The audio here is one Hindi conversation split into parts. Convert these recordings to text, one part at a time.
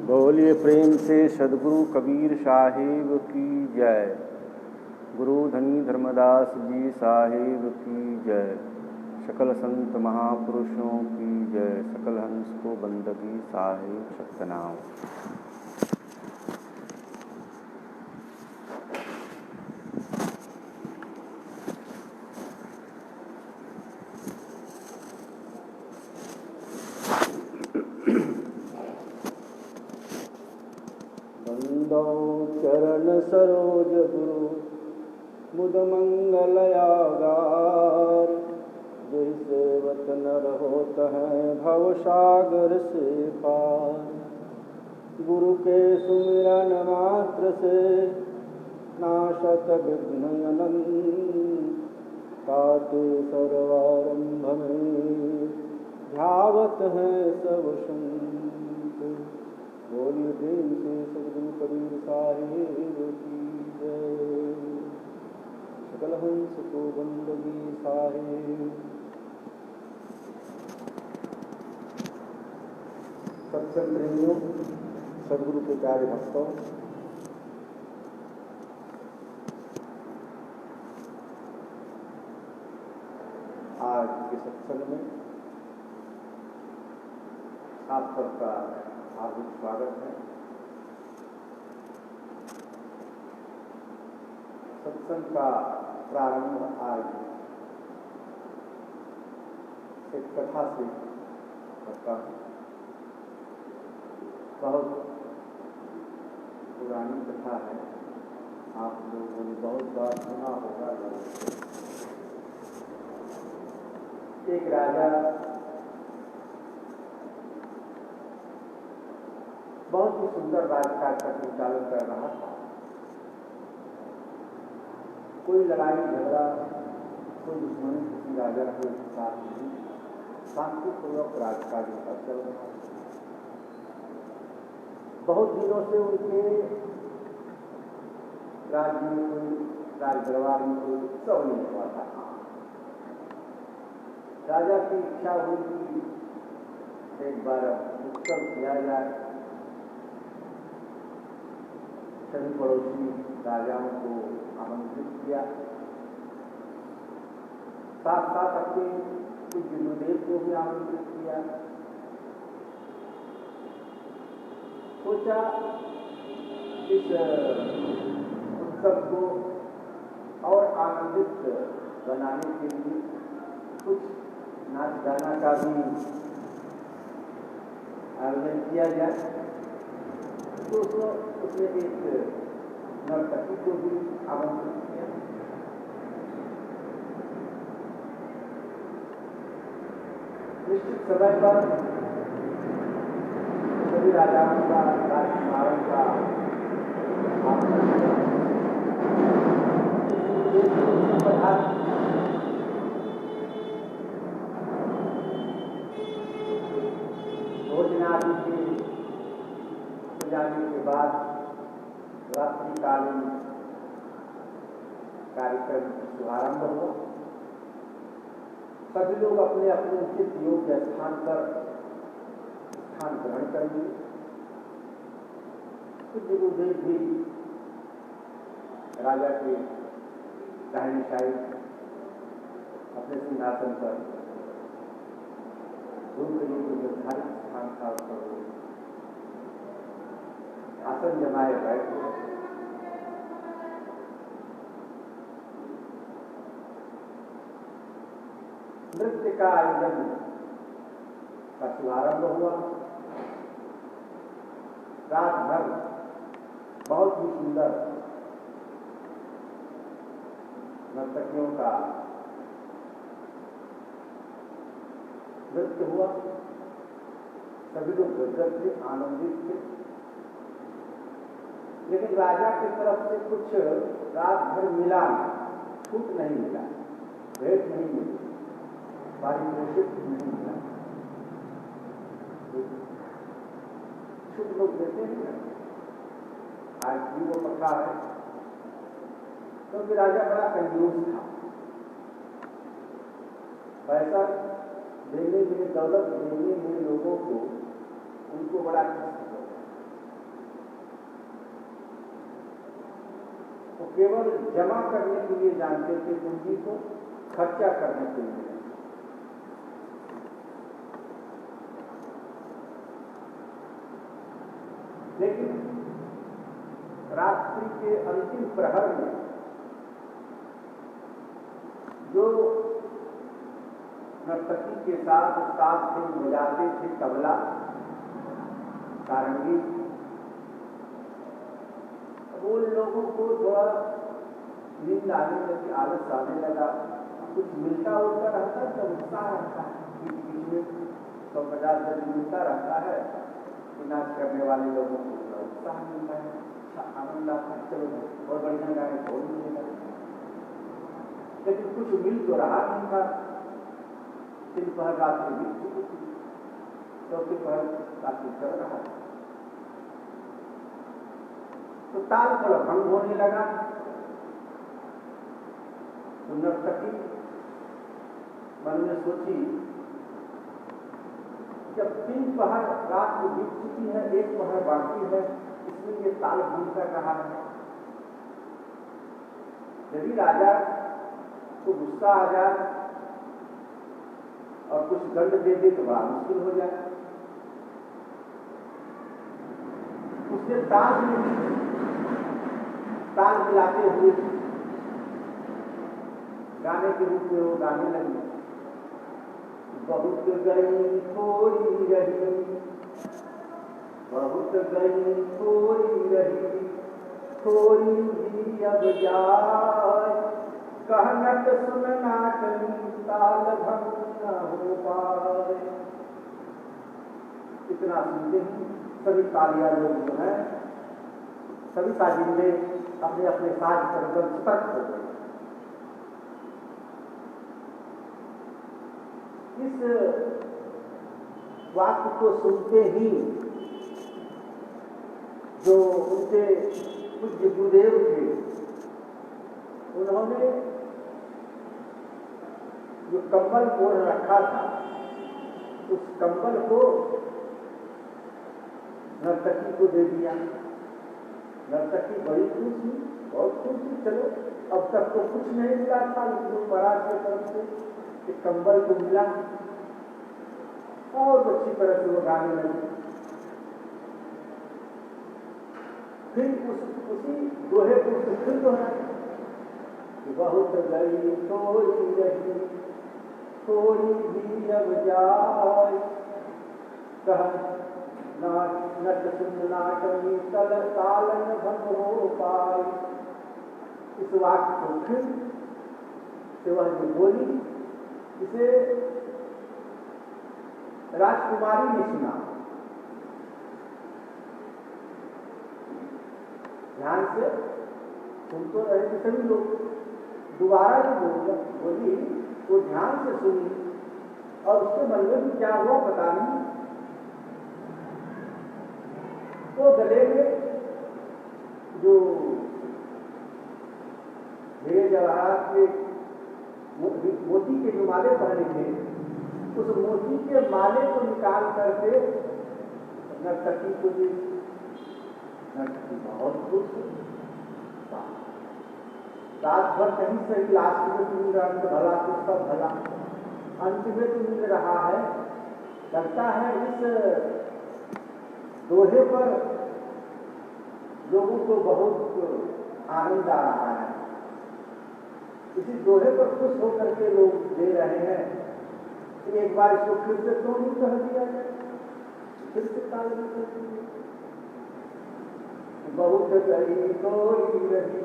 बोलिए प्रेम से सदगुरु कबीर साहिब की जय। गुरु धनी धर्मदास जी साहिब की जय। सकल संत महापुरुषों की जय। सकल हंस को बंदगी साहिब सतनाम। बंदो चरण सरोज गुरु मुद मंगलयागार। जैसे वत नर होत है भव सागर से पार। गुरु के सुमिरन मात्र से नाशत विघ्न अनंत। ताते सर्वारंभ में ध्यावत है सब संत। बोलिए प्रेम से सदगुरु कबीर साहिब की जय। सकल हंस को बंदगी साहिब। सत्संग प्रेमियों, सदगुरु के प्यारे भक्तों, आज के सत्संग में आप सबका हार्दिक स्वागत है। सत्संग का प्रारंभ आज एक कथा से करता हूँ। बहुत पुरानी कथा है, आप लोगों ने बहुत बार सुना होगा। एक राजा बहुत ही सुंदर राजकाज का संचालन कर रहा था। कोई लड़ाई झगड़ा, कोई दुश्मनी किसी राजा के साथ नहीं, शांतिपूर्वक राजकाज का चल रहा था। बहुत दिनों से उनके राज्य में कोई राजदरबार में कोई उत्सव नहीं हुआ था। राजा की इच्छा हुई कि एक बार उत्सव किया जाए। सभी पड़ोसी राजाओं को आमंत्रित किया, साथ साथ अपने कुछ गुरुदेव को भी आमंत्रित किया। सोचा इस उत्सव को और आनंदित बनाने के लिए कुछ नाच गाना का भी आयोजन किया जाए। तो उसने एक नर्तकी को भी आमंत्रित किया। निश्चित समय पर सभी राजाओं का, राजकुमारों का भोजनादि के जाने के बाद रात्रिकालीन कार्यक्रम शुभारंभ हुआ। सभी लोग अपने अपने उचित योग्य स्थान पर स्थान ग्रहण करेंगे। कुछ गुरुदेव भी राजा के दाहिनी साइड अपने सिंहासन पर गुरु के लिए जो निर्धारित स्थान था उस पर आसन जमाए बैठे। नृत्य का आयोजन का शुभारंभ हुआ। रात भर बहुत ही सुंदर नर्तकियों का नृत्य हुआ। सभी लोग गदगद थे, आनंदित थे। लेकिन राजा की तरफ से कुछ रात भर मिला नहीं, छूट नहीं मिला, भेंट नहीं मिली, पारितोषिक नहीं मिला। छूट लोग देते हैं, आज भी वो पक्का है, क्योंकि राजा बड़ा कंजूस था। पैसा देने में, दौलत देने में लोगों को, उनको बड़ा कष्ट होता है। केवल जमा करने के लिए जानते थे, पूंजी को खर्चा करने के लिए। लेकिन रात्रि के अंतिम प्रहर में जो नर्तकी के साथ उस्ताद थे, बजाते थे तबला, सारंगी, वो लोगों को थोड़ा नींद आने लगी, आलस आने लगा। कुछ मिलता उलता रहता है तो उत्साह रहता है, बीच बीच में 150 दिन मिलता रहता है, नाच करने वाले लोगों को उत्साह मिलता है, अच्छा आनंद आता है, चलो और बढ़िया गाने और मिलेगा। लेकिन कुछ मिल तो रहा नहीं था। 3 पहर रात में बीत चुकी थी, 4थी पहर रात्रि चल रहा था, तो ताल थोड़ा भंग होने लगा। तो नर्तकी मन में सोची, जब 3 पहर रात में बीत चुकी है, 1 पहर बाकी है, इसमें ये ताल भंग कर रहा है। यदि राजा को गुस्सा आ जाए और कुछ दंड दे दे तो बड़ा मुश्किल हो जाए। उसने ताल मिलाते हुए गाने के रूप में वो गाने लगे। बहुत गई थोड़ी रही, बहुत गई थोड़ी रही, थोड़ी भी अब जाए, कहनत सुनना कहीं ताल भंग न हो पाए। इतना सुनते ही सभी तालियां लोग जो है, सभी ताजिंदे अपने अपने साज पर एकदम सतर्क हो गए। इस वाक्य को सुनते ही जो उनके पूज्य गुरुदेव थे, उन्होंने जो कंबल ओढ़ रखा था, उस कंबल को नर्तकी को दे दिया। नर्तकी बड़ी खुश हुई, बहुत खुश हुई। चलो अब तक तो कुछ नहीं मिला था, लेकिन महाराज की तरफ से एक कंबल को मिला और अच्छी तरह से वो गाने लगे। फिर उसी दोहे को फिर दोहराया, बहुत गई थोड़ी रही, थोड़ी भी अब जाए, नट सुनना कहीं तालन भंग हो पाए। इस वाक्य को फिर सेवा जी बोली, इसे राजकुमारी ने सुना। ध्यान से सुन तो रहे थे सभी लोग, दोबारा जो बोली वो ध्यान से सुनी और उसके मन में भी क्या हुआ पता नहीं। तो गले में जो मेरे जवाहरात के मोती के जो माले पहने थे, उस मोती के माले को निकाल करके नर्तकी को दी। नर्तकी बहुत खुश, रात भर कहीं से लास्ट में तो मिल रहा है, भला तो सब भला, अंत में तो मिल रहा है। लगता है इस दोहे पर लोगों को बहुत आनंद आ रहा है। इसी दोहे पर खुश होकर के लोग दे रहे हैं कि एक बार इसको फिर से क्यों नहीं कह दिया जाए, फिर से ताल में कर दिया। बहुत गई थोड़ी रही,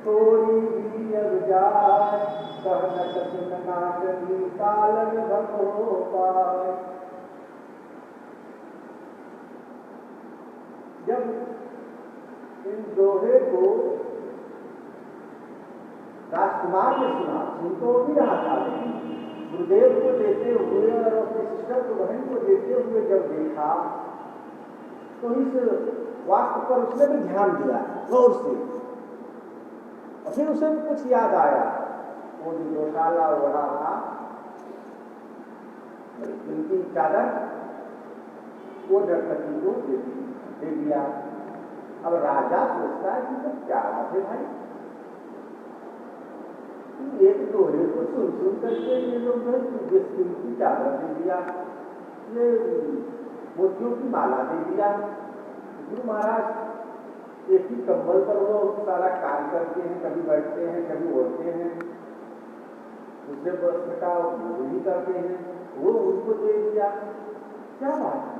थोड़ी भी अब जाए, कहनत सुनना कहीं तालन भंग हो पाए। जब इन दोहे को राजकुमार ने सुना, सुन तो भी रहा था, लेकिन गुरुदेव को देते हुए और अपने सिस्टर को बहन को देते हुए जब देखा तो इस वाक्य पर उसने भी ध्यान दिया गौर से, और फिर उसे भी कुछ याद आया। वो जो दोशाला ओढ़ा था, उनकी चादर, वो नर्तकी को दे दिया। अब राजा सोचता है कि तो क्या बात है भाई, एक दोहे को सुन सुन करके ये लोग जो की चादर दे दिया, ये मोतियों की माला दे दिया। गुरु महाराज एक ही कंबल पर वो सारा काम करते हैं, कभी बैठते हैं, कभी ओढ़ते हैं, दूसरे वस्त्र का वो भी करते हैं, वो उनको दे दिया। क्या बात है?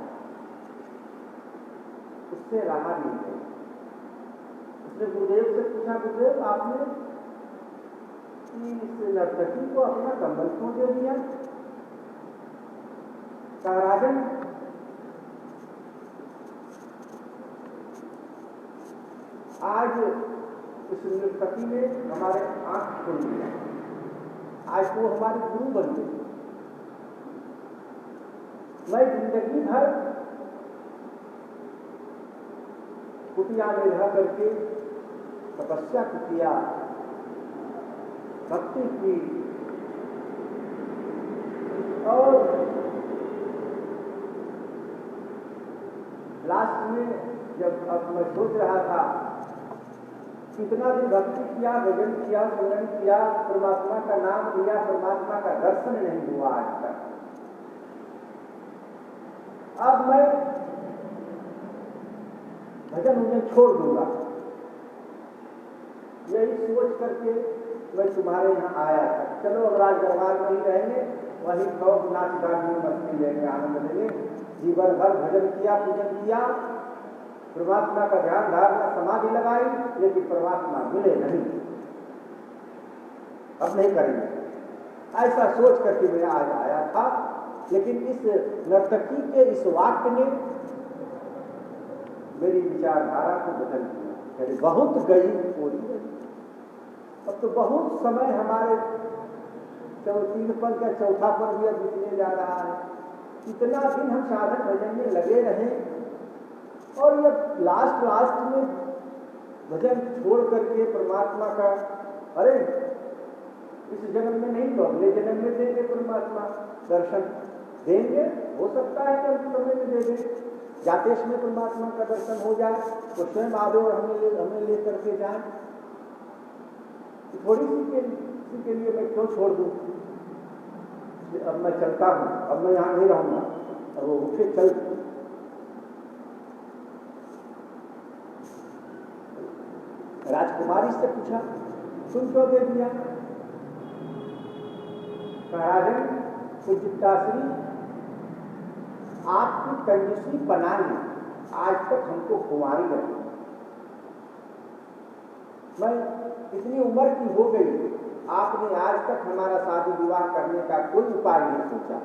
उससे रहा नहीं है। उसने गुरुदेव से पूछा, गुरुदेव आपने इस नर्तकी को अपना कंबल क्यों दे दिया? कहा राजन, आज इस नर्तकी ने हमारे आंख खोल दिया, आज वो हमारे गुरु बन गए। मैं जिंदगी भर कुटिया में रह करके तपस्या किया, भक्ति की, और लास्ट में जब अब मैं सोच रहा था कितना दिन भक्ति किया, भजन किया, स्मरण किया, परमात्मा का नाम लिया, परमात्मा का दर्शन नहीं हुआ आज तक। अब मैं भजन उन्हें छोड़ दूंगा, यही सोच करके मैं तुम्हारे यहाँ आया था। चलो अब राज दरबार में ही रहेंगे, वहीं खूब नाच गान में मस्ती लेंगे, आनंद लेंगे। जीवन भर भजन किया, पूजन किया, परमात्मा का ध्यान धारणा समाधि लगाई, लेकिन परमात्मा मिले नहीं, अब नहीं करेंगे। ऐसा सोच करके मैं आज आया था। लेकिन इस नर्तकी के इस वाक्य ने मेरी विचारधारा को बदल दिया। बहुत गई पूरी गई। अब तो बहुत समय हमारे 3 पल का चौथा पल भी अब बीतने जा रहा है। इतना दिन हम साधन भजन में लगे रहे, और ये लास्ट में भजन छोड़ करके परमात्मा का, अरे इस जन्म में नहीं तो अगले जन्म में देंगे परमात्मा दर्शन देंगे, हो सकता है कि हम समय में दे दें, जाते समय परमात्मा का दर्शन हो जाए तो स्वयं आवे और हमें ले करके जाए। थोड़ी सी के लिए मैं क्यों छोड़ दूं? अब मैं चलता हूं, अब मैं यहां नहीं रहूंगा। और वो उठे चल, राजकुमारी से पूछा, तुम क्यों दे दिया? राजन पूज्यताश्री, आपकी कंजूसी बनाने आज तक हमको कुंवारी रखी। मैं इतनी उम्र की हो गई, आपने आज तक हमारा शादी विवाह करने का कोई उपाय नहीं सोचा।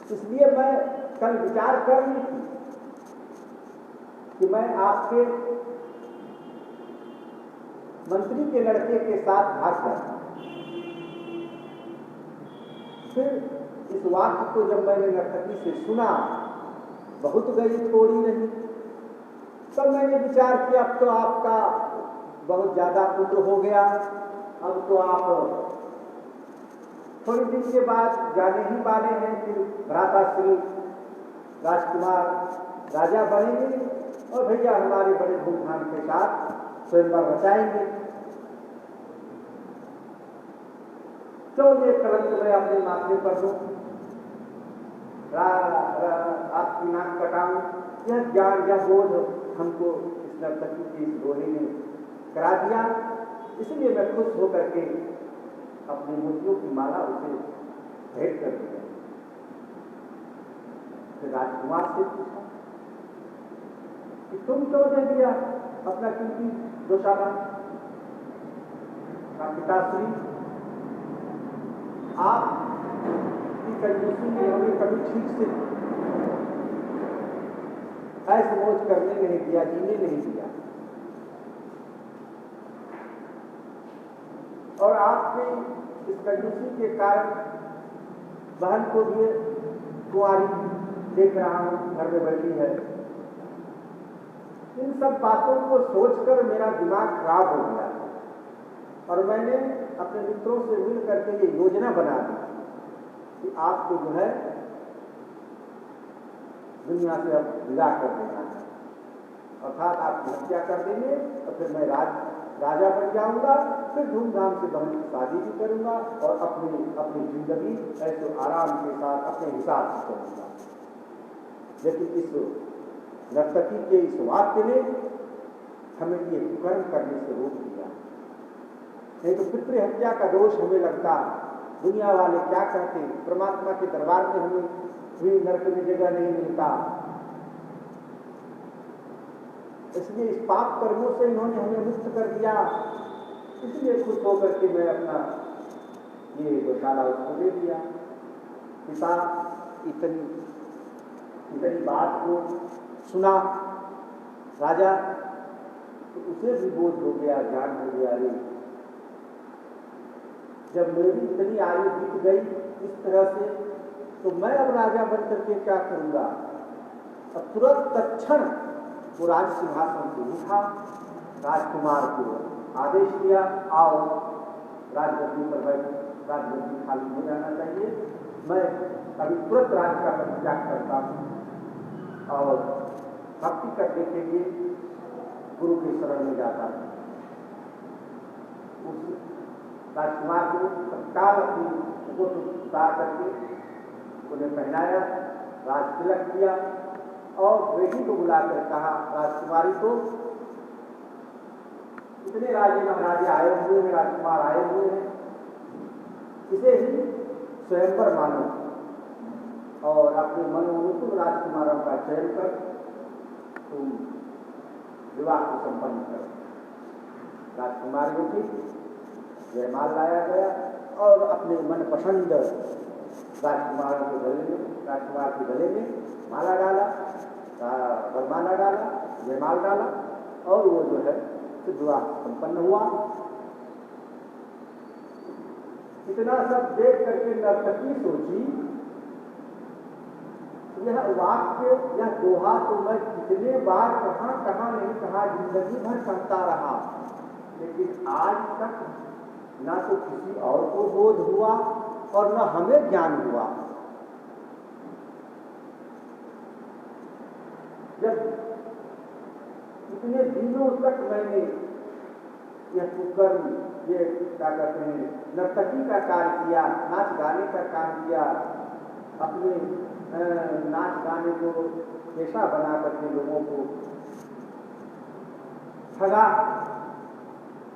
इसलिए मैं कल विचार कर रही थी कि मैं आपके मंत्री के लड़के के साथ भाग जाता। फिर इस वाक्य को जब मैंने नर्तकी से सुना, बहुत गई थोड़ी नहीं, तब मैंने विचार किया अब तो आपका बहुत ज्यादा उम्र हो गया, अब तो आप थोड़ी दिन के बाद जाने ही वाले हैं, फिर भ्राताश्री राजकुमार राजा बनेंगे और भैया हमारे बड़े धूमधाम के साथ स्वयंवर रचाएंगे। तो ये कलंक मैं अपने माथे पर लूं, आपकी नाक कटाऊं, यह ज्ञान या बोध हमको इस नर्तकी की इस दोहे ने करा दिया। इसलिए मैं खुश होकर के अपनी मोतियों की माला उसे भेंट कर दिया। फिर राजकुमार से पूछा कि तुम क्यों दे दिया अपना कीमती दोशाला? पिताश्री, आपकी कंजूसी ने हमें कभी ठीक से ऐश मौज करने नहीं दिया, जीने नहीं दिया, और आपके इस कंजूसी के कारण बहन को भी कुंवारी देख रहा हूं, घर में बैठी है। इन सब बातों को सोचकर मेरा दिमाग खराब हो गया और मैंने अपने मित्रों से मिल करके ये योजना बना दी कि आपको जो है दुनिया से अब विदा कर देना है, अर्थात आपकी हत्या कर देंगे और फिर मैं राज राजा बन जाऊंगा, फिर धूमधाम से बहन की शादी भी करूंगा और अपनी अपनी जिंदगी ऐसे आराम के साथ अपने हिसाब से करूंगा। लेकिन इस नर्तकी के इस वाक्य ने हमें ये कर्म करने से रोक दिया। नहीं तो पितृ हत्या का दोष हमें लगता, दुनिया वाले क्या कहते, परमात्मा के दरबार में हमें भी नरक में जगह नहीं मिलता। इसलिए इस पाप कर्मों से इन्होंने हमें मुक्त कर दिया। इसलिए खुश होकर के मैं अपना ये गौशाला उसको दे दिया। पिता इतनी बात को सुना राजा, तो उसे भी बोध हो गया, ज्ञान हो गया। अरे जब मेरी इतनी आयु बीत गई इस तरह से, तो मैं अब राजा बन करके क्या करूंगा। अब तुरंत तत्क्षण वो राज सिंहासन से उठा, राजकुमार को आदेश दिया, आओ राजगद्दी पर बैठो, राजगद्दी खाली नहीं रहना चाहिए, मैं अभी तुरंत राज का परित्याग करता हूँ और भक्ति करने के लिए गुरु के शरण में जाता है। उस राजकुमार को तत्काल अपनी मुकुट उतार करके उन्हें पहनाया, राज तिलक किया और बेटी को बुलाकर कहा, राजकुमारी को इतने राजे महाराजे आए हुए हैं, राजकुमार आए हुए हैं, इसे ही स्वयंवर मानो और अपने मनोनुकूल राजकुमारों का चयन कर तुम विवाह को संपन्न करो। राजकुमारियों की जयमाल लाया गया और अपने मनपसंद राजकुमारों के गले में, राजकुमार के गले में माला डाला, वरमाला डाला, जयमाल डाला और वो जो है विवाह संपन्न हुआ। इतना सब देख करके नर्तकी सोची, यह वाक्य, यह दोहा तो मैं कितने बार कहाँ कहाँ नहीं कहा, जिंदगी भर कहता रहा, लेकिन आज तक ना तो किसी और को बोध हुआ और न हमें ज्ञान हुआ। जब इतने दिनों तक मैंने यह कुकर्म, ये क्या कहते हैं, नर्तकी का कार्य किया, नाच गाने का काम किया, अपने नाच गाने को पेशा बना करके लोगों को ठगा,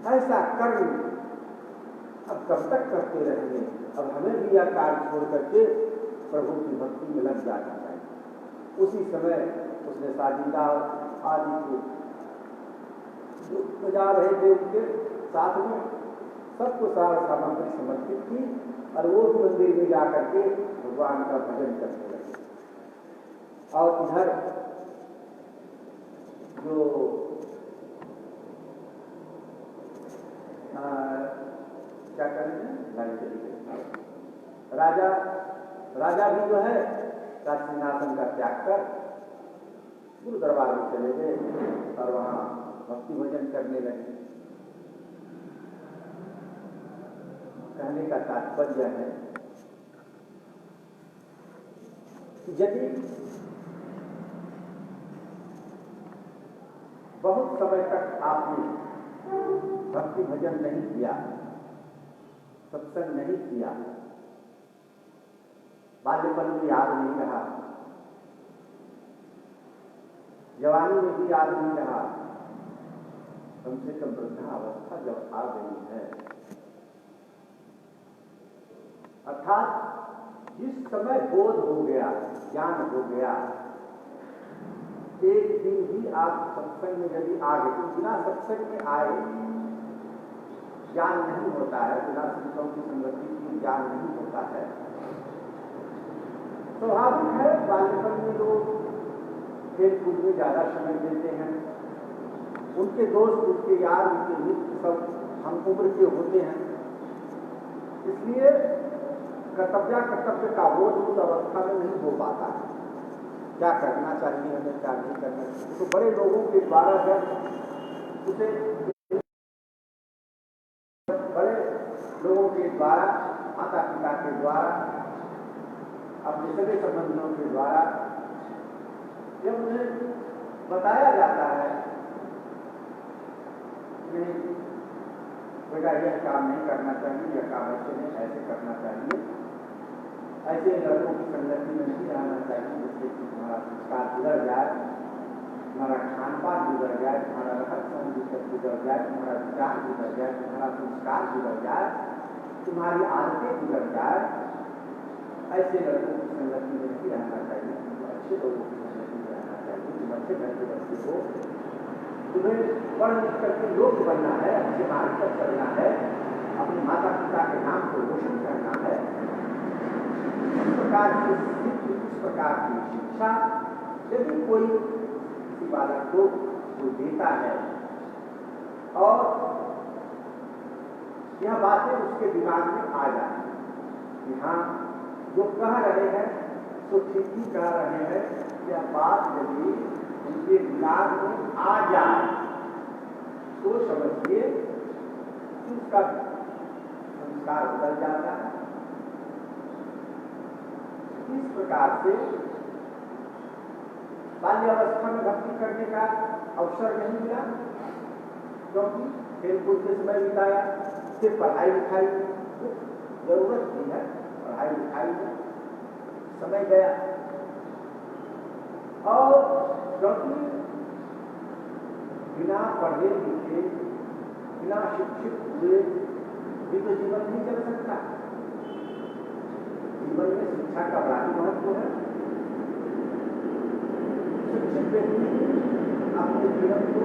ऐसा कर्म अब कब तक करते रहेंगे। अब हमें भी यह कार्य छोड़ करके प्रभु की भक्ति में लग जाना चाहिए। उसी समय उसने साजिंदा आदि को जो बजा रहे थे उनके साथ में सबको सारा सामग्री समर्पित की और वो मंदिर में जाकर के भगवान का भजन करते रहे। और इधर जो क्या करेंगे, राजा भी जो है राज सिंहासन का त्याग कर गुरु दरबार में चले गए और वहां भक्ति भजन करने लगे। कहने का तात्पर्य है कि यदि बहुत समय तक आपने भक्ति भजन नहीं किया, सत्संग नहीं किया, बाल्यपन में याद नहीं रहा, जवानी में भी याद नहीं रहा, कम से कम वृद्धावस्था जब आ गई है, अर्थात जिस समय बोध हो गया, ज्ञान हो गया, एक दिन भी आप सत्संग में यदि आ गए, तो बिना सत्संग में आए ज्ञान नहीं होता है, बिना संतों की संगति की ज्ञान नहीं होता है। स्वाभाविक है बाल्यपन में लोग खेल कूद में ज्यादा समय देते हैं, उनके दोस्त, उनके यार, उनके मित्र सब हम उम्र के होते हैं, इसलिए कर्तव्य का बोध उस अवस्था में नहीं हो पाता है। क्या करना चाहिए हमें, क्या नहीं करना चाहिए, तो बड़े लोगों के द्वारा जब उसे बड़े लोगों के द्वारा, माता पिता के द्वारा, अपने सगे संबंधियों के द्वारा जब उन्हें बताया जाता है कि बेटा यह काम नहीं करना चाहिए, यह काम ऐसे नहीं, ऐसे करना चाहिए। ऐसे लड़कों की संगति में नहीं रहना चाहिए जिससे कि तुम्हारा संस्कार बिगड़ जाए, तुम्हारा खान पान बिगड़ जाए, तुम्हारा रहन सहन बिगड़ जाए, तुम्हारा विचार बिगड़ जाए, तुम्हारा संस्कार बिगड़ जाए, तुम्हारी आदतें बिगड़ जाए। ऐसे लड़कों की संगति में नहीं रहना चाहिए, अच्छे लोगों की संगति में रहना चाहिए। तुम अच्छे घर के बच्चे हो, तुम्हें पढ़ लिख करके योग्य बनना है, अच्छे मार्ग पर चलना है, अपने माता पिता के नाम को रोशन करना है। इस प्रकार की शिक्षा यदि कोई किसी बालक को देता है और यह बातें उसके दिमाग में आ जाती कि हाँ जो कह रहे हैं तो ठीक ही कह रहे हैं, यह बात यदि उनके दिमाग में आ जाए तो समझिए उसका संस्कार बदल जाता है। इस प्रकार से बाल्यावस्था में भक्ति करने का अवसर नहीं मिला, क्योंकि खेलकूद के समय बिताया, फिर पढ़ाई लिखाई जरूरत थी है, पढ़ाई लिखाई में समय गया। और क्योंकि बिना पढ़े लिखे, बिना शिक्षित हुए भी तो जीवन नहीं चल सकता। जीवन में शिक्षा का बड़ा महत्व है। शिक्षित व्यक्ति अपने जीवन को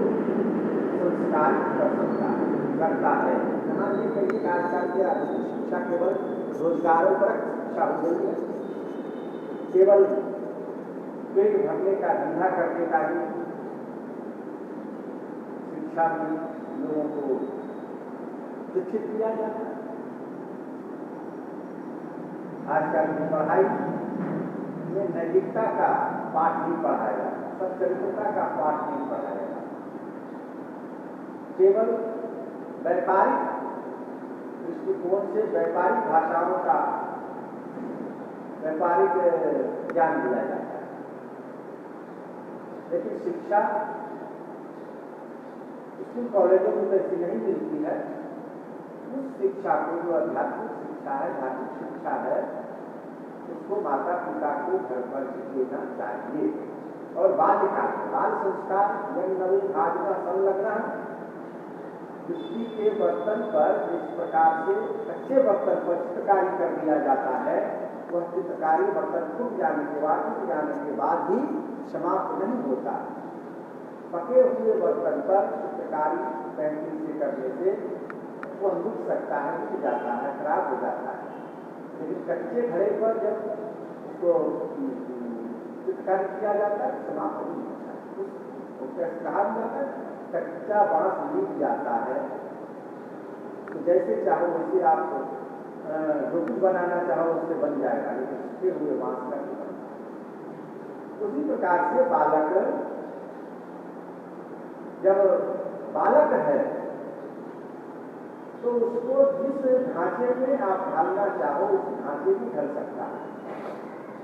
संस्कारित कर सकता है, करता है। यहाँ ये कहीं आजकल के आधुनिक शिक्षा केवल रोजगारों पर शिक्षा हो गई है, केवल पेट भरने का धंधा करने का ही शिक्षा में लोगों को शिक्षित किया जाता है। आजकल की पढ़ाई में नैतिकता का पाठ नहीं पढ़ाया जाता, सच्चरित्रता का पाठ नहीं पढ़ाया जाता, केवल व्यापारिक दृष्टिकोण से व्यापारिक भाषाओं का व्यापारिक ज्ञान दिया जाता है। लेकिन शिक्षा स्कूल कॉलेजों में वैसी नहीं मिलती है। उस शिक्षा को जो आध्यात्मिक शिक्षा है, धार्मिक शिक्षा है, उसको माता पिता को घर पर ही देना चाहिए। और बालिका बाल संस्कार नवीन भाजना संलग्न मिट्टी के बर्तन पर जिस प्रकार से कच्चे बर्तन पर चित्रकारी कर दिया जाता है, वह चित्रकारी बर्तन टूट जाने के बाद, टूट जाने के बाद भी समाप्त नहीं होता। पके हुए बर्तन पर चित्रकारी पेंटिंग से करने से वह रुक सकता है, रुक जाता है, खराब हो जाता है। लेकिन कच्चे घड़े पर जब उसको चित्रकारी किया जाता है समाप्त नहीं होता। कहा जाता है कच्चा बांस लीप जाता है, तो जैसे चाहो वैसे आप रोटी बनाना चाहो उससे बन जाएगा, लेकिन सूखे हुए बांस का नहीं बनता। उसी प्रकार से बालक जब बालक है तो उसको जिस ढांचे में आप ढालना चाहो उस ढांचे में ढल सकता है,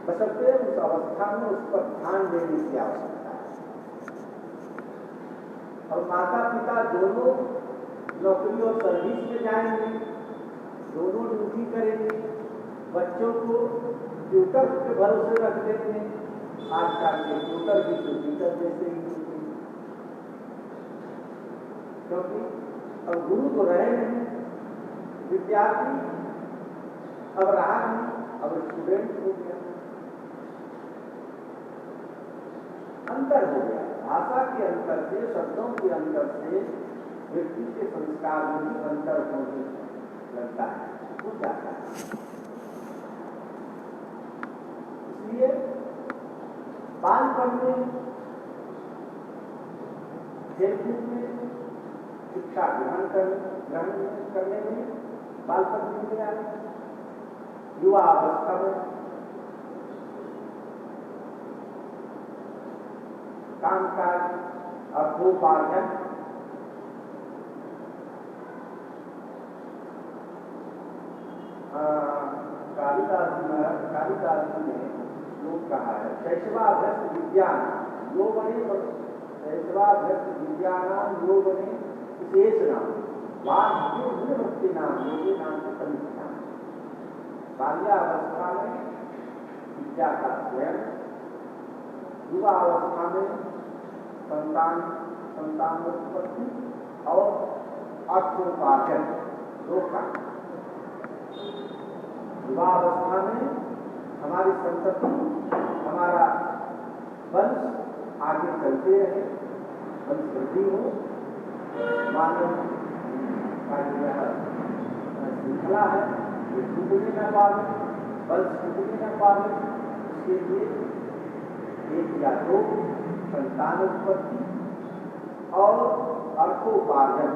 बशर्ते उस अवस्था में उस पर ध्यान देने की आवश्यकता है। और माता पिता दोनों नौकरी और सर्विस में जाएंगे, दोनों ड्यूटी करेंगे, बच्चों को ट्यूटर के भरोसे रख देंगे। आजकल के ट्यूटर भी तो टीचर जैसे ही, क्योंकि अब गुरु तो रहे नहीं, विद्यार्थी अब रहा नहीं, अब स्टूडेंट हो गया, अंतर हो गया। भाषा के अंतर से, शब्दों के अंतर से व्यक्ति के संस्कार में भी अंतर होने लगता है, हो जाता है। इसलिए बालपन में, खेलकूद में, शिक्षा ग्रहण करने में बालपन मिल गया। युवा अवस्था में कामकाज, अर्थोपार्जन, कालिदास जी ने लोग कहा है शैशवाभ्यस्त विज्ञान यो बने, शैशवाभ्यस्त विज्ञान यो बने विशेष नाम। भक्ति नाम योगी नाम से संस्था। बाल्यावस्था में विद्या का स्वयं, युवा अवस्था में संतानोत्पत्ति और अर्थोपार्जन दो का। युवा अवस्था में हमारी संतति, हमारा वंश आगे चलते रहे, वंश वृद्धि हो, मानव का यह श्रृंखला है ये टूटने न पावे, वंश टूटने न पावे, उसके लिए एक या दो संतान उत्पत्ति और अर्थोपार्जन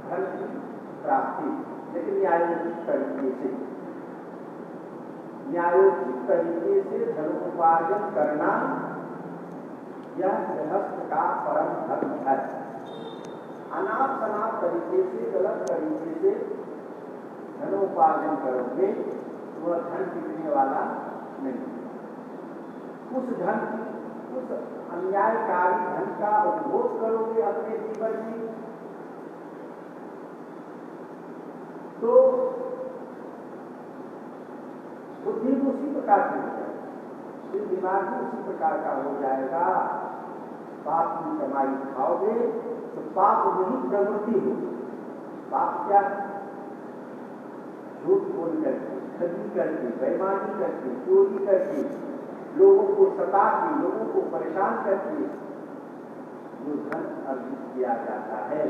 धन की प्राप्ति, लेकिन न्यायोचित तरीके से, न्यायोचित तरीके से धनोपार्जन करना यह गृहस्थ का परम धर्म है। अनाप शनाप तरीके से, गलत तरीके से धनोपार्जन करोगे तो वह धन टिकने वाला नहीं। उस धन, उस अन्यायकारी धन का उपभोग करोगे अपने जीवन में तो बुद्धि उसी प्रकार की हो जाएगी, दिमाग भी उसी प्रकार का हो जाएगा। पाप की कमाई खाओगे तो पाप नहीं प्रवृत्ति हो। पाप क्या? झूठ बोल करके, ठगी करके, बेईमानी करके, चोरी करके, लोगों को सता के, लोगों को परेशान करके जो धन अर्जित किया जाता है,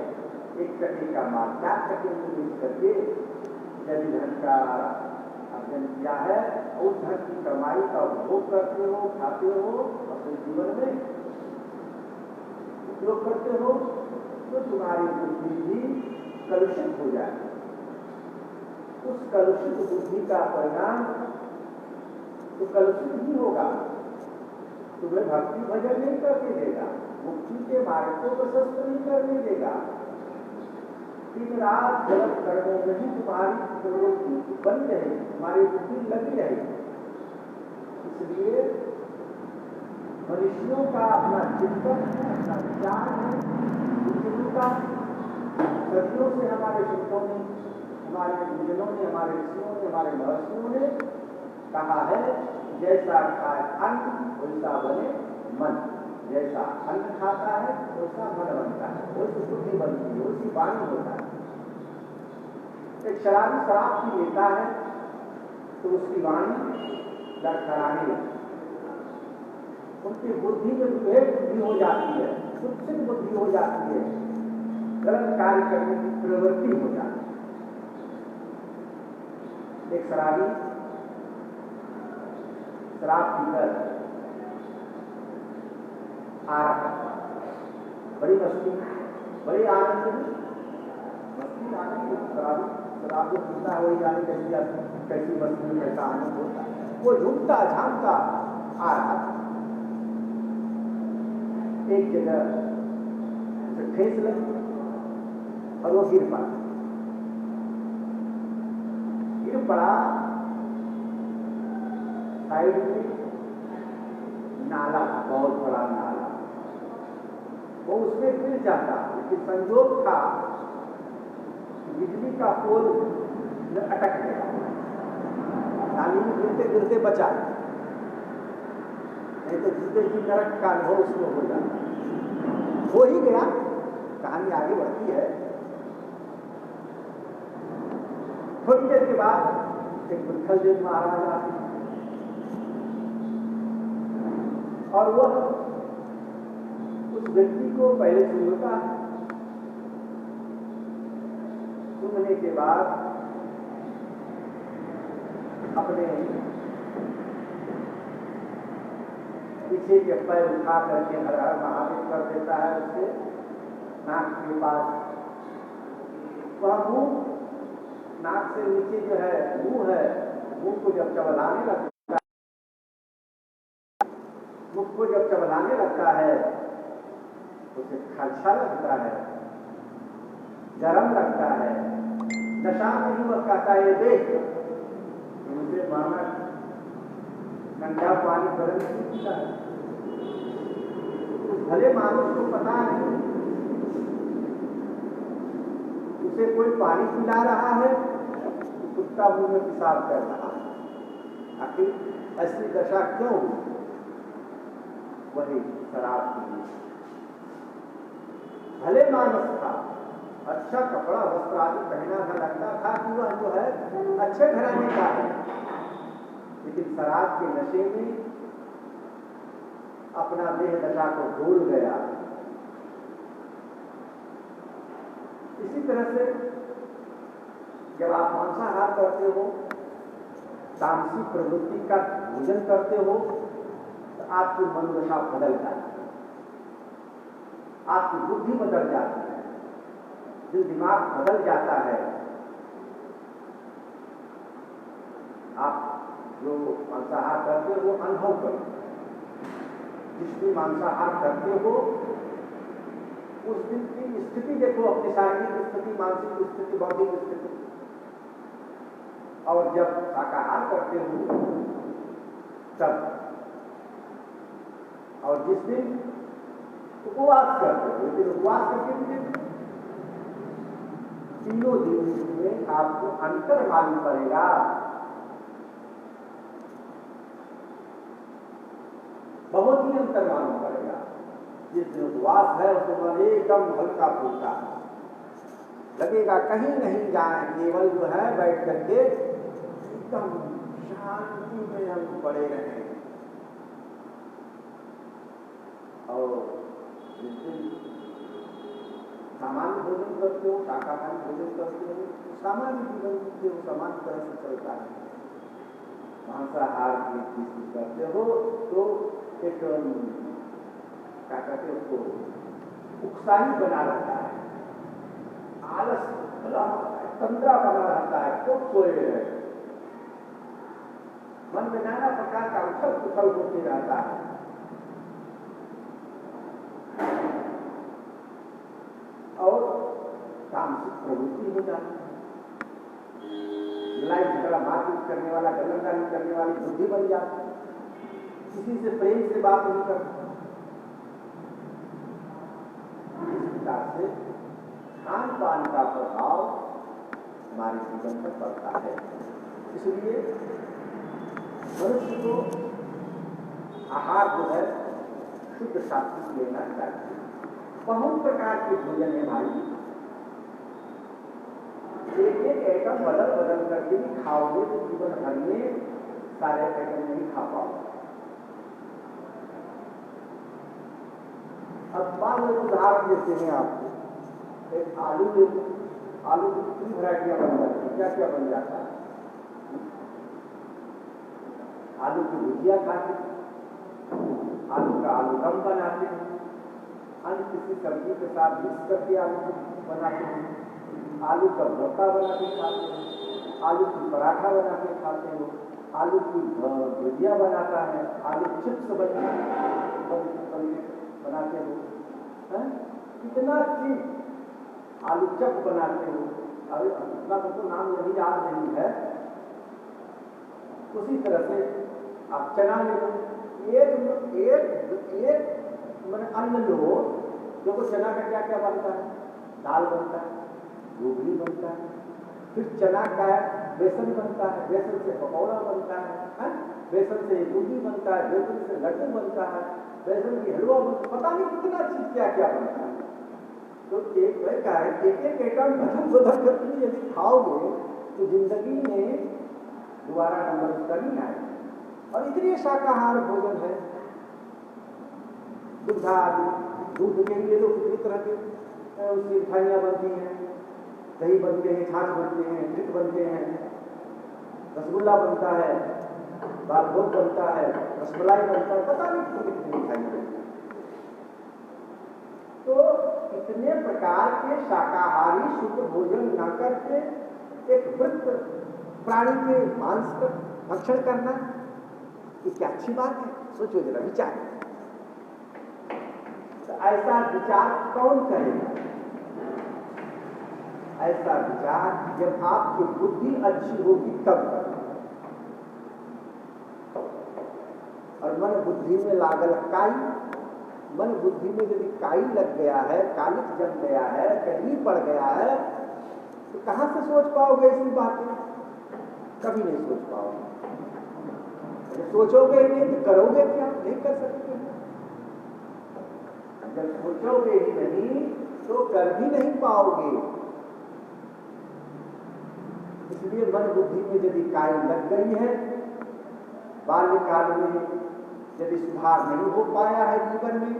एक टके का माल 4 टके में बेच करके यदि धन का अर्जन किया है, उस धन की कमाई का उपभोग करते हो, खाते हो, अपने जीवन में उपयोग करते हो, तो तुम्हारी बुद्धि भी कलुषित हो जाएगी। उस कलुषित बुद्धि का परिणाम तो कलुषित ही होगा, तुम्हें भक्ति भजन नहीं करने देगा, मुक्ति के मार्ग को प्रशस्त नहीं करने देगा। दिन रात गलत कर्मों में ही तुम्हारी प्रवृत्ति बनी रहेगी, तुम्हारी बुद्धि लगी रहेगी। इसलिए मनुष्यों का अपना चिंतन है, अपना विचार है, का सदियों से हमारे संतों ने, हमारे गुरुजनों ने, हमारे ऋषियों ने, हमारे महर्षियों ने कहा है, जैसा खाए अन्न वैसा बने मन। जैसा अन्न खाता है वैसा मन बनता है, वैसी बुद्धि बनती है, वैसी वाणी होता है। एक शराबी शराब पी लेता है तो उसकी वाणी लड़खड़ाने लगती है, उनकी बुद्धि में विभेद बुद्धि हो जाती है, कुत्सित बुद्धि हो जाती है, गलत कार्य करने की प्रवृत्ति हो जाती है। एक शराबी शराब पीकर आ रहा, बड़ी मस्ती, बड़ी आनंद में, मस्ती आनंद, शराबी शराब जो पीता है वही जाने कैसी मस्ती में कैसा आनंद होता है। वो झूमता झामता आ रहा, एक जगह से ठेस लगी और वो गिर पड़ा। गिर पड़ा, साइड में नाला, बहुत बड़ा नाला, वो उसमें गिर जाता, लेकिन संजोग था बिजली का पोल अटक गया, नाली में गिरते गिरते बचा, नहीं तो जिससे भी नरक का अनुभव उसमें हो जाता। हो ही गया, कहानी आगे बढ़ती है। थोड़ी देर के बाद एक विट्ठल देव महाराज आते और वह उस व्यक्ति को पहले सुनता है, सुनने के बाद अपने पीछे के पैर उठा करके हर हर महादेव कर देता है उससे नाक के पास। वह मुंह, नाक से नीचे जो है मुंह है, मुंह को जब चबलाने लगता है, मुख को जब चबलाने लगता है उसे खर्चा लगता है, गरम लगता है, नशा में ही वह कहता है, देख मुझे माना ठंडा पानी गरम नहीं पीता है। उस भले मानुष को पता नहीं, उस उसे कोई पानी पिला रहा है, कुत्ता मुंह में पेशाब कर रहा है। आखिर ऐसी दशा क्यों? वही शराब की। भले मानस था, अच्छा कपड़ा वस्त्र आदि पहना था, लगता था कि वह जो है अच्छे घराने का है, लेकिन शराब के नशे में अपना देह दशा को भूल गया। इसी तरह से जब आप मांसाहार करते हो, तामसिक प्रवृत्ति का भोजन करते हो, तो आपकी मनोदशा बदल जाती है, आपकी बुद्धि बदल जाती है, जो दिमाग बदल जाता है। आप जो मांसाहार करते हो अनुभव करो, जिस दिन मांसाहार करते हो उस दिन की स्थिति देखो, अपनी शारीरिक स्थिति, मानसिक स्थिति, बौद्धिक स्थिति, और जब शाकाहार करते हो तब, और जिस दिन उपवास करते हो, लेकिन उपवास करके तीनों दिन में आपको अंतर मालूम पड़ेगा। बहुत ही अंतर मालूम पड़ेगा। जिस दिन उपवास है उसके बाद एकदम हल्का फुल्का लगेगा, कहीं नहीं जाए, केवल जो है बैठ करके एकदम शांति में हम पड़े रहें। और जिस दिन सामान्य भोजन करते हो, शाकाहारी भोजन करते हो, सामान्य जीवन जीते हो, सामान्य तरह से चलता है। मांसाहार की चीज करते हो तो एक क्या कहते हैं उसको, उत्साही बना रहता है, आलस बना रहता है, तंद्रा बना रहता है, खूब सोए रहे, मन में नाना प्रकार का उछल पुछल होते रहता है। और तामसिक प्रवृत्ति हो जाती है, लड़ाई झगड़ा मारपीट करने वाला, गलतदारी करने वाली बुद्धि बन जाती है, किसी से प्रेम से बात नहीं करती। इस प्रकार से खान पान का प्रभाव हमारे जीवन पर पड़ता है। इसलिए मनुष्य को आहार जो है शुद्ध सात्विक लेना चाहिए। बहुत प्रकार के भोजन है भाई, एक एक आइटम बदल बदल करके भी खाओगे तो जीवन भर में सारे आइटम नहीं खा पाओगे। अब मान लो उदाहरण देते हैं आपको, एक आलू ले लो, आलू की कितनी वैरायटियां बन जाती है, क्या क्या बन जाता है। आलू की भुजिया खाते हैं, आलू का आलू दम बनाते हैं, अन्य किसी सब्जी के साथ मिक्स करके आलू को बनाते हैं, आलू का भरता बना के खाते हैं, आलू की पराठा बना के खाते हैं, आलू की भुजिया बनाता है, आलू चिप्स बनाते हो, कितना चीज आलू चप बनाते हो। अरे इतना तो नाम यही याद नहीं है। उसी तरह से आप चना ले लो, एक एक एक मैंने अन्न लो, देखो चना का क्या क्या बनता है, दाल बनता है, गोभी बनता है, फिर चना का बेसन बनता है, बेसन से पकौड़ा बनता है, बेसन से बूंदी बनता है, बेसन से लड्डू बनता है, बेसन की हलवा बनता है, पता नहीं कितना चीज क्या क्या बनता है। तो एक एक आइटम बदल बदल करके यदि खाओगे तो जिंदगी में दोबारा नंबर उसका नहीं आएगा। और इतने शाकाहार भोजन है, दुग्धा दूध के लिए तो कितनी तरह के उसकी मिठाइयाँ बनती हैं, दही बनते हैं, छाछ बनते हैं, घृत बनते हैं, रसगुल्ला बनता है, बालभोग बनता है, रसमलाई बनता है, पता नहीं कितनी मिठाइयाँ बनती हैं। तो इतने प्रकार के शाकाहारी शुद्ध भोजन न करके एक वृत्त प्राणी के मांस का भक्षण करना, ये क्या अच्छी बात है? सोचो जरा, विचार। तो ऐसा विचार कौन करेगा? ऐसा विचार जब आपकी बुद्धि अच्छी होगी तब करना। और मन बुद्धि में लागल काई, मन बुद्धि में यदि काई लग गया है, कालिक जम गया है, कहीं पड़ गया है, तो कहाँ से सोच पाओगे ऐसी बातें? कभी नहीं सोच पाओगे। जब सोचोगे ही नहीं तो करोगे क्या? नहीं कर सकते। जब सोचोगे ही नहीं तो कर भी नहीं पाओगे। इसलिए मन बुद्धि में यदि काई लग गई है, बाल्यकाल में यदि सुधार नहीं हो पाया है जीवन में,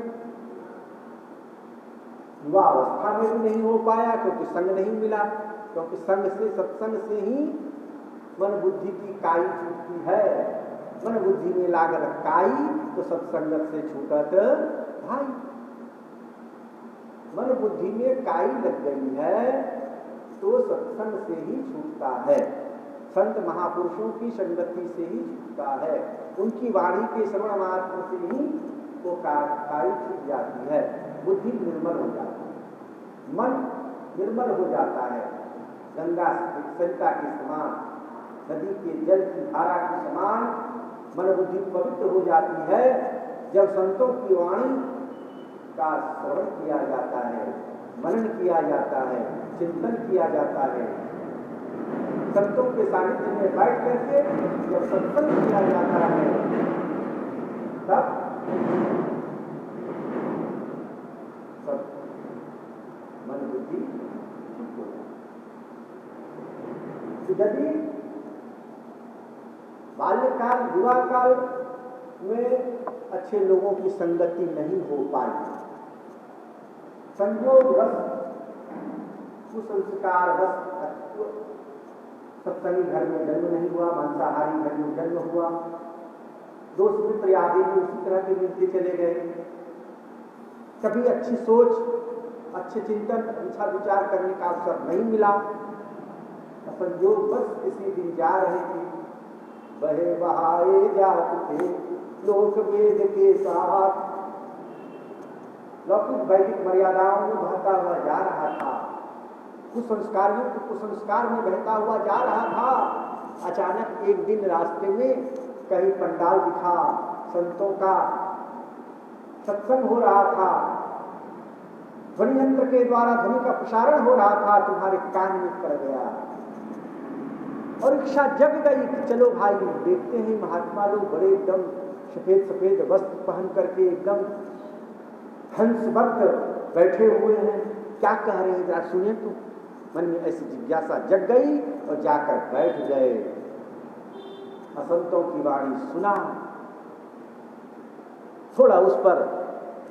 युवा अवस्था में भी नहीं हो पाया क्योंकि संग नहीं मिला, क्योंकि संग से सत्संग से ही मन बुद्धि की काई छूटती है। मन बुद्धि में लागल काई तो सत्संगत से छूटत भाई। मन बुद्धि में काई लग गई है तो सत्संग से ही छूटता है, संत महापुरुषों की संगति से ही छूटता है, उनकी वाणी के श्रवण मात्र से ही वो काई छूट जाती है, बुद्धि निर्मल हो जाती है, मन निर्मल हो जाता है। गंगा सरिता के समान, नदी के जल की धारा के समान मन बुद्धि पवित्र हो जाती है जब संतों की वाणी का श्रवण किया जाता है, मनन किया जाता है, चिंतन किया जाता है। संतों के सानिध्य में बैठ करके जब सत्संग किया जाता है तब सब मन बुद्धि ठीक हो जाती है। यदि बाल्यकाल युवा काल में अच्छे लोगों की संगति नहीं हो पाई, संयोगवश कुसंस्कार बस सत्संगी घर में जन्म नहीं हुआ, मांसाहारी घर में जन्म हुआ, दोस्त मित्र आदि भी उसी तरह के मिलते चले गए, कभी अच्छी सोच, अच्छे चिंतन, अच्छा विचार करने का अवसर नहीं मिला। संयोग बस किसी दिन जा रहे थे, बहे बहाए जाते थे लोक वेद के साथ, लौकिक वैदिक मर्यादाओं में बहता हुआ जा रहा था, कुसंस्कारियों के कुसंस्कार में बहता हुआ जा रहा था। अचानक एक दिन रास्ते में कहीं पंडाल दिखा, संतों का सत्संग हो रहा था, ध्वनि यंत्र के द्वारा ध्वनि का प्रसारण हो रहा था, तुम्हारे कान में पड़ गया और इच्छा जग गई कि चलो भाई देखते हैं महात्मा लोग बड़े एकदम सफेद सफेद वस्त्र पहन करके एकदम हंसबद्ध बैठे हुए हैं, क्या कह रहे हैं जरा सुनिए। तो मन में ऐसी जिज्ञासा जग गई और जाकर बैठ गए, संतों की वाणी सुना, थोड़ा उस पर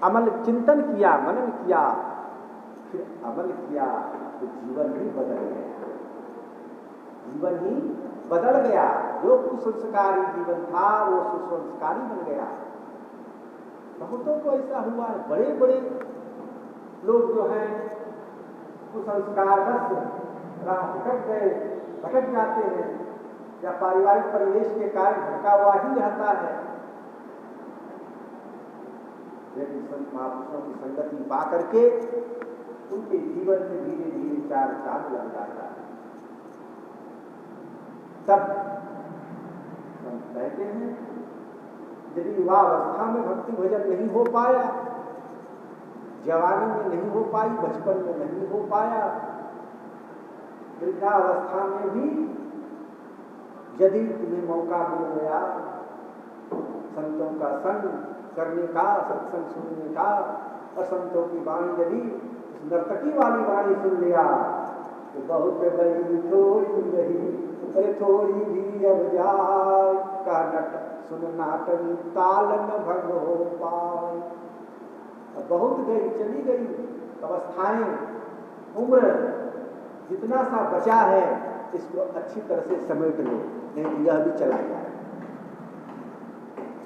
अमल चिंतन किया, मनन किया, फिर अमल किया तो जीवन ही बदल गया, जीवन ही बदल गया। जो कुसंस्कारी जीवन था वो सुसंस्कारी बन गया। बहुतों को ऐसा हुआ है, बड़े बड़े लोग जो हैं कुसंस्कार बस राह भटक गए, भटक जाते हैं या पारिवारिक परिवेश के कारण भटका हुआ ही रहता है, लेकिन संत महापुरुषों की संगति पा करके उनके जीवन में धीरे धीरे चार चांद लग जाता है। तब हम कहते हैं यदि युवा अवस्था में भक्ति भजन नहीं हो पाया, जवानी में नहीं हो पाई, बचपन में नहीं हो पाया, वृद्धावस्था में भी यदि तुम्हें मौका मिल गया संतों का संग करने का, सत्संग सुनने का, और संतों की वाणी यदि नर्तकी वाली वाणी सुन लिया तो बहुत गई थोड़ी रही, अरे थोड़ी भी अब जाए का सुन नाटन ताल न भंग हो पाए। बहुत गई, चली गई अवस्थाएं, उम्र, जितना सा बचा है इसको अच्छी तरह से समेट लो, नहीं तो यह भी चला जाएगा,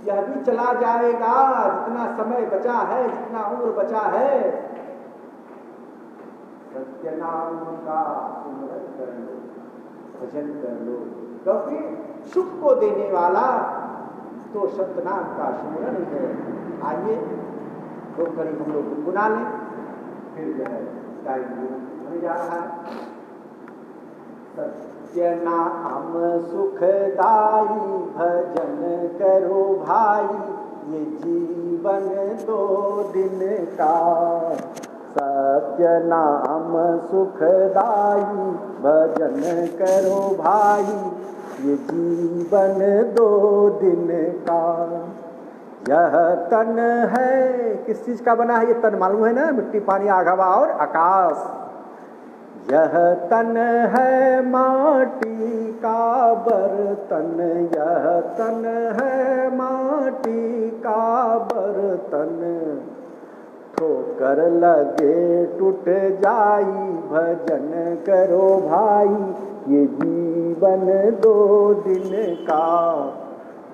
यह भी चला जाएगा। जितना समय बचा है, जितना उम्र बचा है, सत्य नाम का सुमरन कर लो, भजन कर लो, क्योंकि सुख को देने वाला तो सत्य नाम का सुमरन है। आइए दो कड़ी हम लोग गुनगुना लें, फिर जो है टाइम होने जा रहा है। सत्य नाम सुखदाई भजन करो भाई, ये जीवन 2 दिन का, सत्य नाम सुखदाई भजन करो भाई, ये जीवन 2 दिन का। यह तन है, किस चीज का बना है ये तन? मालूम है ना, मिट्टी पानी आग हवा और आकाश। यह तन है माटी का बर्तन, यह तन है माटी का बर्तन, ठोकर लगे टूट जाई भजन करो भाई, ये जीवन 2 दिन का।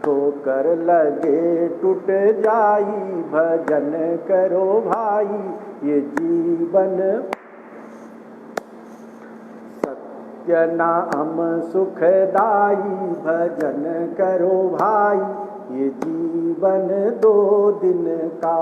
ठोकर लगे टूट जाई भजन करो भाई, ये जीवन। सत्य नाम सुखदाई भजन करो भाई, ये जीवन 2 दिन का।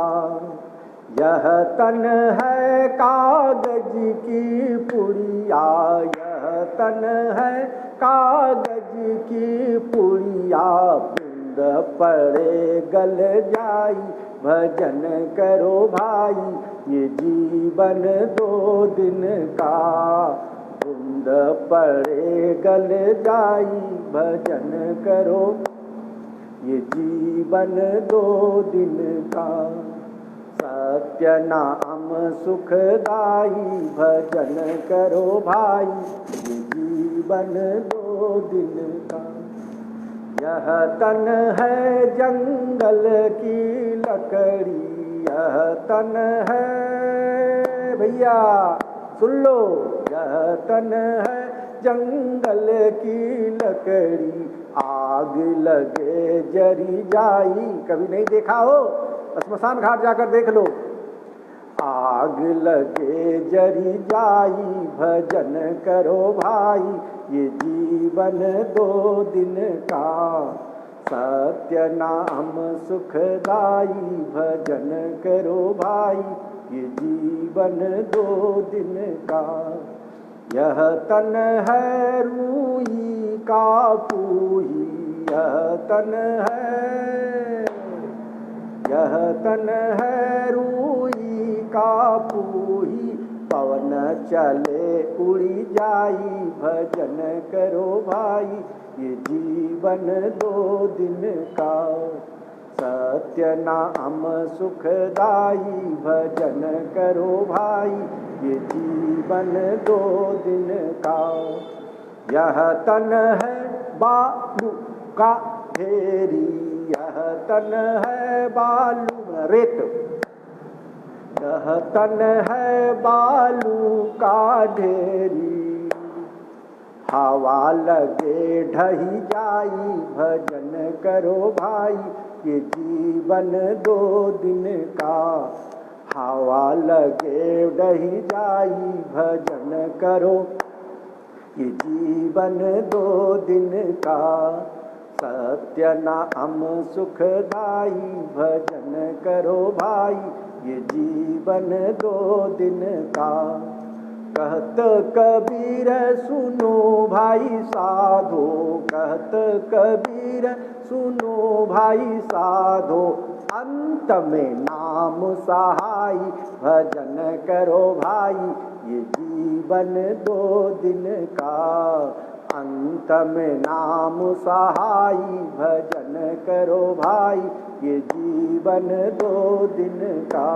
यह तन है कागज की पुड़िया, यह तन है कागज की पुड़िया, बूंद पड़े गल जाई भजन करो भाई, ये जीवन 2 दिन का। बूंद पड़े गल जाई भजन करो, ये जीवन 2 दिन का। सत्य नाम सुखदाई भजन करो भाई, ये जीवन 2 दिन का। यह तन है जंगल की लकड़ी, यह तन है, भैया सुन लो, यह तन है जंगल की लकड़ी, आग लगे जरी जाई। कभी नहीं देखा हो, श्मशान घाट जाकर देख लो। आग लगे जरी जाई भजन करो भाई, ये जीवन 2 दिन का। सत्य नाम सुखदाई भजन करो भाई, ये जीवन 2 दिन का। यह तन है रूई का पूही, यह तन है, यह तन है रूई का पूही, पवन चले उड़ी जाई भजन करो भाई, ये जीवन 2 दिन का। सत्य नाम सुखदाई भजन करो भाई, ये जीवन 2 दिन का। यह तन है बालू का ढेरी, यह तन है बालू रेत, यह तन है बालू का ढेरी, हवा लगे ढही जाई भजन करो भाई, ये जीवन 2 दिन का। हवा लगे ढही जाई भजन करो, ये जीवन 2 दिन का। सत्य नाम सुखदाई भजन करो भाई, ये जीवन 2 दिन का। कहत कबीर सुनो भाई साधो, कहत कबीर सुनो भाई साधो, अंत में नाम सहाय भजन करो भाई, ये जीवन 2 दिन का। अंत में नाम सहाय भजन करो भाई, ये जीवन 2 दिन का।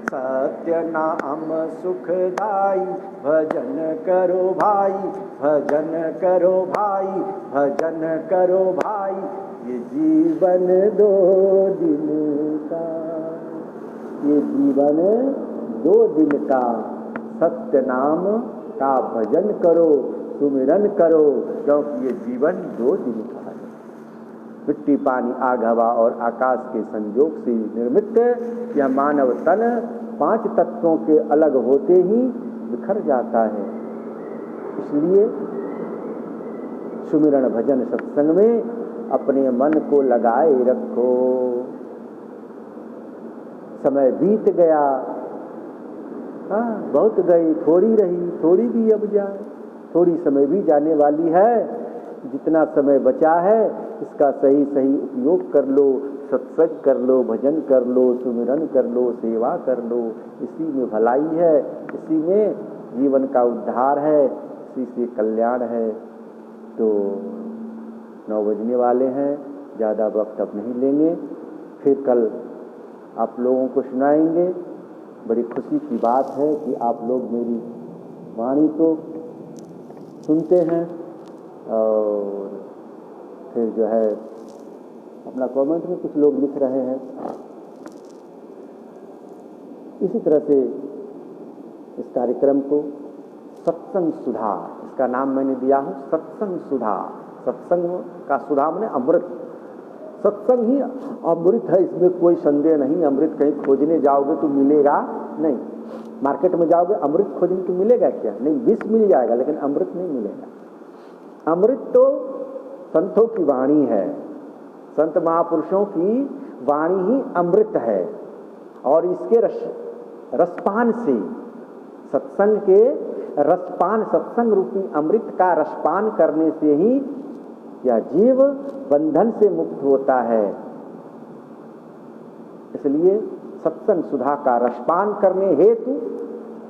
सत्य नाम सुखदाई भजन करो भाई, भजन करो भाई, भजन करो भाई, ये जीवन 2 दिन का। ये जीवन 2 दिन का। सत्य नाम का भजन करो, सुमिरन करो, क्योंकि ये जीवन 2 दिन का है। मिट्टी पानी आग हवा और आकाश के संयोग से निर्मित यह मानव तन 5 तत्वों के अलग होते ही बिखर जाता है। इसलिए सुमिरन भजन सत्संग में अपने मन को लगाए रखो। समय बीत गया, बहुत गई, थोड़ी रही, थोड़ी भी अब जाए, थोड़ी समय भी जाने वाली है। जितना समय बचा है इसका सही सही उपयोग कर लो, सत्संग कर लो, भजन कर लो, सुमिरन कर लो, सेवा कर लो। इसी में भलाई है, इसी में जीवन का उद्धार है, इसी से कल्याण है। तो 9 बजने वाले हैं, ज़्यादा वक्त अब नहीं लेंगे, फिर कल आप लोगों को सुनाएंगे। बड़ी खुशी की बात है कि आप लोग मेरी वाणी को सुनते हैं और फिर जो है अपना कमेंट में कुछ लोग लिख रहे हैं। इसी तरह से इस कार्यक्रम को सत्संग सुधा, इसका नाम मैंने दिया है सत्संग सुधा। सत्संग का सुधा माने अमृत, सत्संग ही अमृत है, इसमें कोई संदेह नहीं। अमृत कहीं खोजने जाओगे तो मिलेगा नहीं, मार्केट में जाओगे अमृत खोजने तो मिलेगा क्या? नहीं, विष मिल जाएगा लेकिन अमृत नहीं मिलेगा। अमृत तो संतों की वाणी है, संत महापुरुषों की वाणी ही अमृत है। और इसके रसपान से, सत्संग के रसपान, सत्संग रूपी अमृत का रसपान करने से ही यह जीव बंधन से मुक्त होता है। इसलिए सत्संग सुधा का रसपान करने हेतु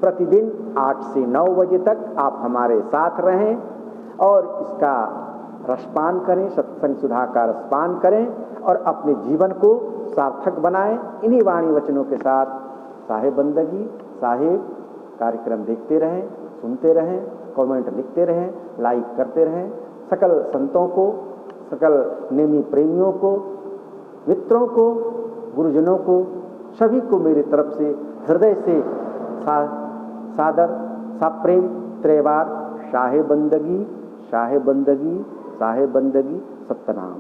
प्रतिदिन 8 से 9 बजे तक आप हमारे साथ रहें और इसका रसपान करें, सत्संग सुधा का रसपान करें और अपने जीवन को सार्थक बनाएं। इन्हीं वाणी वचनों के साथ साहेब बंदगी, साहेब कार्यक्रम देखते रहें, सुनते रहें, कमेंट लिखते रहें, लाइक करते रहें। सकल संतों को, सकल नेमी प्रेमियों को, मित्रों को, गुरुजनों को, सभी को मेरी तरफ से हृदय से सादर साप्रेम त्रैवार शाहे बंदगी, शाहे बंदगी, शाहे बंदगी, सत्यनाम।